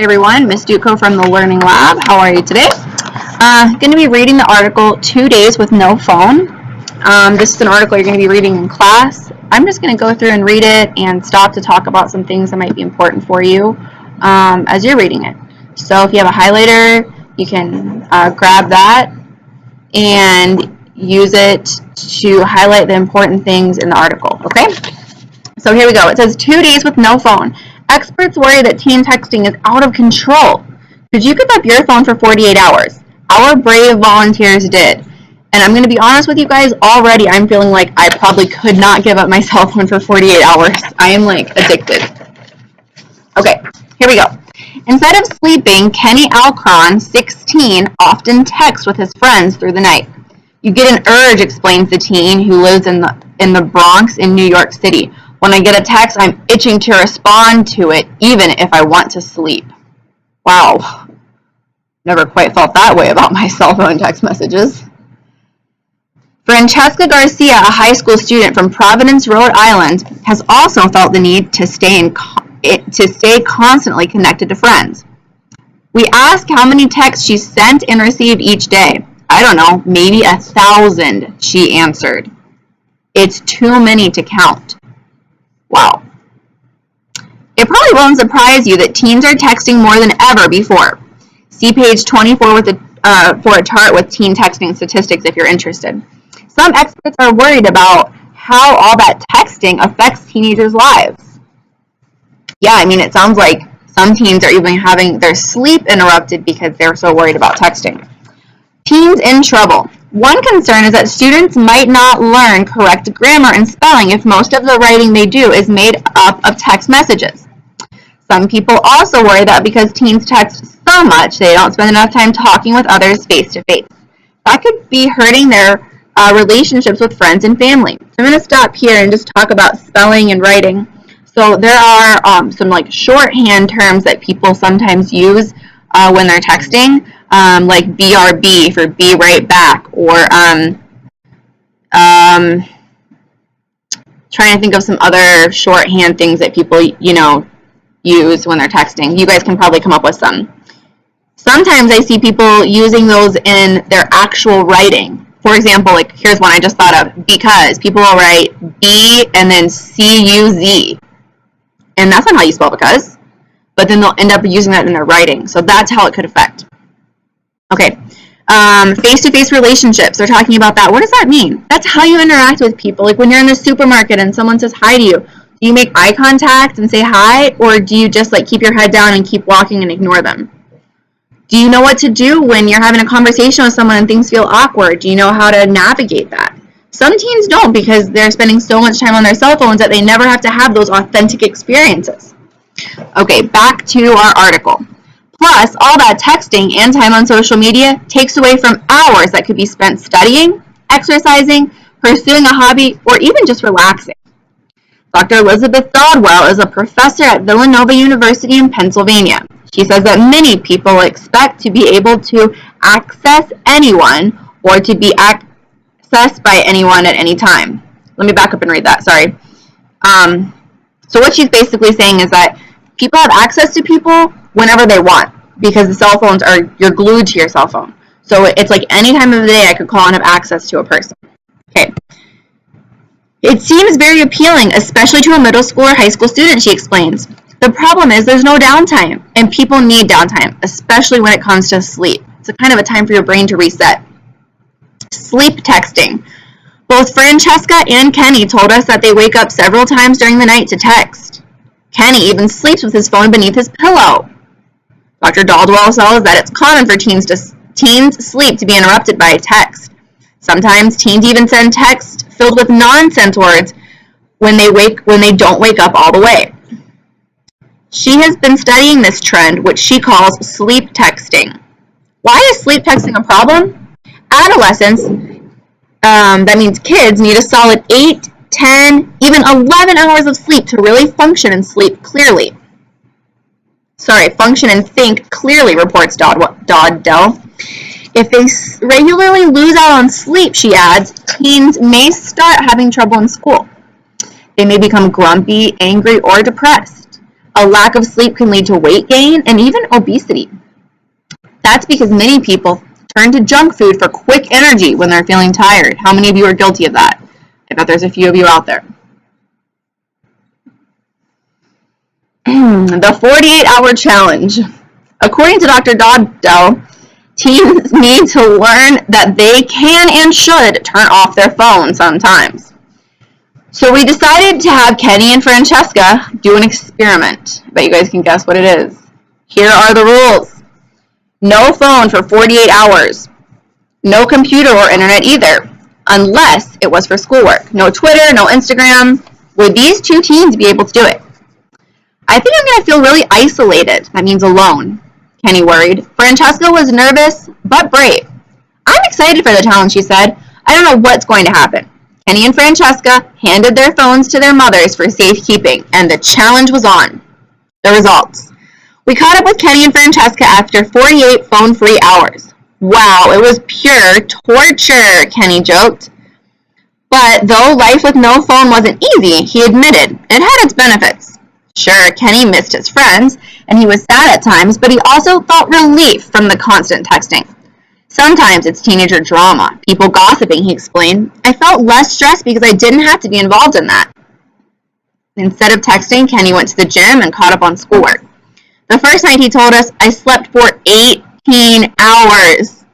everyone, Miss Duco from the Learning Lab. How are you today? Going to be reading the article 2 Days with No Phone. This is an article you're going to be reading in class. I'm just going to go through and read it and stop to talk about some things that might be important for you as you're reading it. So if you have a highlighter, you can grab that and use it to highlight the important things in the article, okay? So here we go. It says 2 days with no phone. Experts worry that teen texting is out of control. Could you give up your phone for 48 hours? Our brave volunteers did. And I'm going to be honest with you guys, already I'm feeling like I probably could not give up my cell phone for 48 hours. I am like addicted. Okay, here we go. Instead of sleeping, Kenny Alcron, 16, often texts with his friends through the night. You get an urge, explains the teen who lives in the Bronx in New York City. When I get a text, I'm itching to respond to it, even if I want to sleep. Wow. Never quite felt that way about my cell phone text messages. Francesca Garcia, a high school student from Providence, Rhode Island, has also felt the need to stay constantly connected to friends. We asked how many texts she sent and received each day. I don't know, maybe 1,000, she answered. It's too many to count. Wow. It probably won't surprise you that teens are texting more than ever before. See page 24 for a chart with teen texting statistics if you're interested. Some experts are worried about how all that texting affects teenagers' lives. Yeah, I mean, it sounds like some teens are even having their sleep interrupted because they're so worried about texting. Teens in trouble. One concern is that students might not learn correct grammar and spelling if most of the writing they do is made up of text messages. Some people also worry that because teens text so much, they don't spend enough time talking with others face-to-face. That could be hurting their relationships with friends and family. So I'm going to stop here and just talk about spelling and writing. So there are some like shorthand terms that people sometimes use when they're texting. Like BRB for be right back, or trying to think of some other shorthand things that people, use when they're texting. You guys can probably come up with some. Sometimes I see people using those in their actual writing. For example, like here's one I just thought of, because people will write B and then C-U-Z. And that's not how you spell because, but then they'll end up using that in their writing. So that's how it could affect. Okay, face-to-face relationships, they're talking about that. What does that mean? That's how you interact with people. Like when you're in the supermarket and someone says hi to you, do you make eye contact and say hi, or do you just like keep your head down and keep walking and ignore them? Do you know what to do when you're having a conversation with someone and things feel awkward? Do you know how to navigate that? Some teens don't because they're spending so much time on their cell phones that they never have to have those authentic experiences. Okay, back to our article. Plus, all that texting and time on social media takes away from hours that could be spent studying, exercising, pursuing a hobby, or even just relaxing. Dr. Elizabeth Dodwell is a professor at Villanova University in Pennsylvania. She says that many people expect to be able to access anyone or to be accessed by anyone at any time. Let me back up and read that, sorry. So what she's basically saying is that people have access to people whenever they want, because the cell phones you're glued to your cell phone. So it's like any time of the day I could call and have access to a person. Okay. It seems very appealing, especially to a middle school or high school student, she explains. The problem is there's no downtime, and people need downtime, especially when it comes to sleep. It's a kind of a time for your brain to reset. Sleep texting. Both Francesca and Kenny told us that they wake up several times during the night to text. Kenny even sleeps with his phone beneath his pillow. Dr. Dodwell says that it's common for teens' sleep to be interrupted by a text. Sometimes teens even send texts filled with nonsense words when they don't wake up all the way. She has been studying this trend, which she calls sleep texting. Why is sleep texting a problem? Adolescents, that means kids, need a solid 8, 10, even 11 hours of sleep to really function and sleep clearly. Function and think clearly, reports Dodwell. If they regularly lose out on sleep, she adds, teens may start having trouble in school. They may become grumpy, angry, or depressed. A lack of sleep can lead to weight gain and even obesity. That's because many people turn to junk food for quick energy when they're feeling tired. How many of you are guilty of that? I bet there's a few of you out there. The 48-hour challenge. According to Dr. Dodell, teens need to learn that they can and should turn off their phone sometimes. So we decided to have Kenny and Francesca do an experiment. I bet you guys can guess what it is. Here are the rules. No phone for 48 hours. No computer or internet either, unless it was for schoolwork. No Twitter, no Instagram. Would these two teens be able to do it? I think I'm going to feel really isolated. That means alone. Kenny worried. Francesca was nervous, but brave. I'm excited for the challenge, she said. I don't know what's going to happen. Kenny and Francesca handed their phones to their mothers for safekeeping, and the challenge was on. The results. We caught up with Kenny and Francesca after 48 phone-free hours. Wow, it was pure torture, Kenny joked. But though life with no phone wasn't easy, he admitted it had its benefits. Sure, Kenny missed his friends, and he was sad at times, but he also felt relief from the constant texting. Sometimes it's teenager drama, people gossiping, he explained. I felt less stressed because I didn't have to be involved in that. Instead of texting, Kenny went to the gym and caught up on schoolwork. The first night he told us, I slept for 18 hours.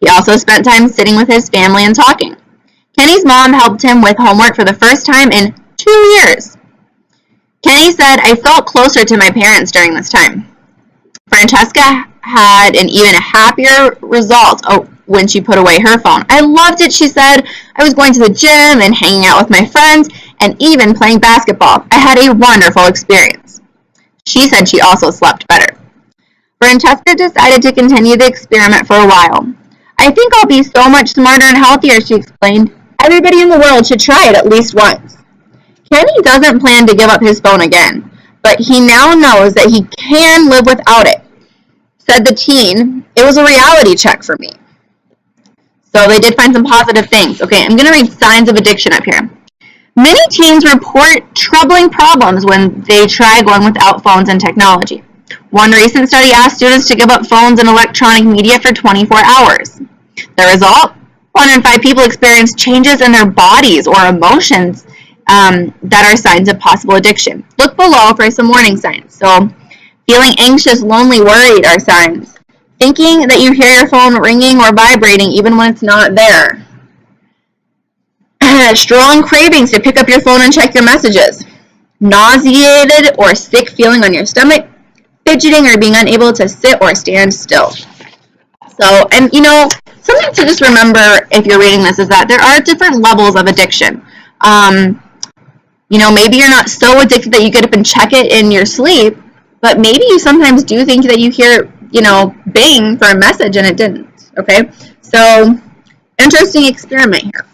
He also spent time sitting with his family and talking. Kenny's mom helped him with homework for the first time in 2 years. Kenny said, I felt closer to my parents during this time. Francesca had an even happier result when she put away her phone. I loved it, she said. I was going to the gym and hanging out with my friends and even playing basketball. I had a wonderful experience. She said she also slept better. Francesca decided to continue the experiment for a while. I think I'll be so much smarter and healthier, she explained. Everybody in the world should try it at least once. Kenny doesn't plan to give up his phone again, but he now knows that he can live without it. Said the teen, it was a reality check for me. So they did find some positive things. Okay, I'm going to read signs of addiction up here. Many teens report troubling problems when they try going without phones and technology. One recent study asked students to give up phones and electronic media for 24 hours. The result? 1 in 5 people experience changes in their bodies or emotions that are signs of possible addiction. Look below for some warning signs. So, feeling anxious, lonely, worried are signs. Thinking that you hear your phone ringing or vibrating even when it's not there. Strong cravings to pick up your phone and check your messages. Nauseated or sick feeling on your stomach. Fidgeting or being unable to sit or stand still. So, and you know, something to just remember if you're reading this is that there are different levels of addiction. You know, maybe you're not so addicted that you get up and check it in your sleep, but maybe you sometimes do think that you hear, you know, bing for a message and it didn't, okay? So, interesting experiment here.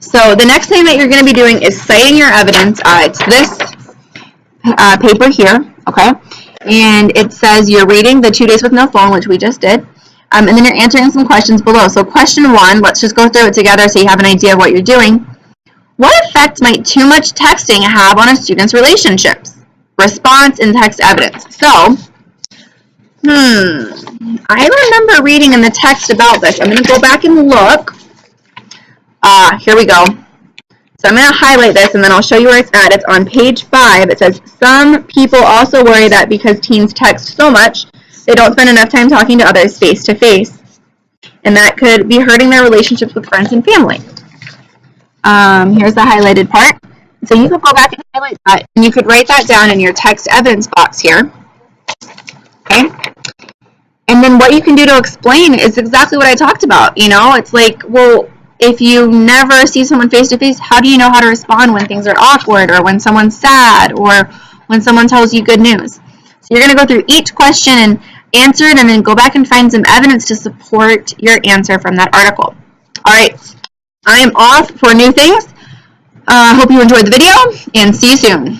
So, the next thing that you're going to be doing is citing your evidence. It's this paper here, okay? And it says you're reading the 2 Days with No Phone, which we just did. And then you're answering some questions below. So question 1, let's just go through it together so you have an idea of what you're doing. What effect might too much texting have on a student's relationships? Response and text evidence. So, I remember reading in the text about this. I'm going to go back and look. Here we go. So I'm going to highlight this and then I'll show you where it's at. It's on page 5. It says, some people also worry that because teens text so much, they don't spend enough time talking to others face to face. And that could be hurting their relationships with friends and family. Here's the highlighted part. So you could go back and highlight that, and you could write that down in your text evidence box here. Okay? And then what you can do to explain is exactly what I talked about. You know, it's like, well, if you never see someone face to face, how do you know how to respond when things are awkward or when someone's sad or when someone tells you good news? So you're going to go through each question and answer it and then go back and find some evidence to support your answer from that article. All right, I am off for new things. Hope you enjoyed the video and see you soon.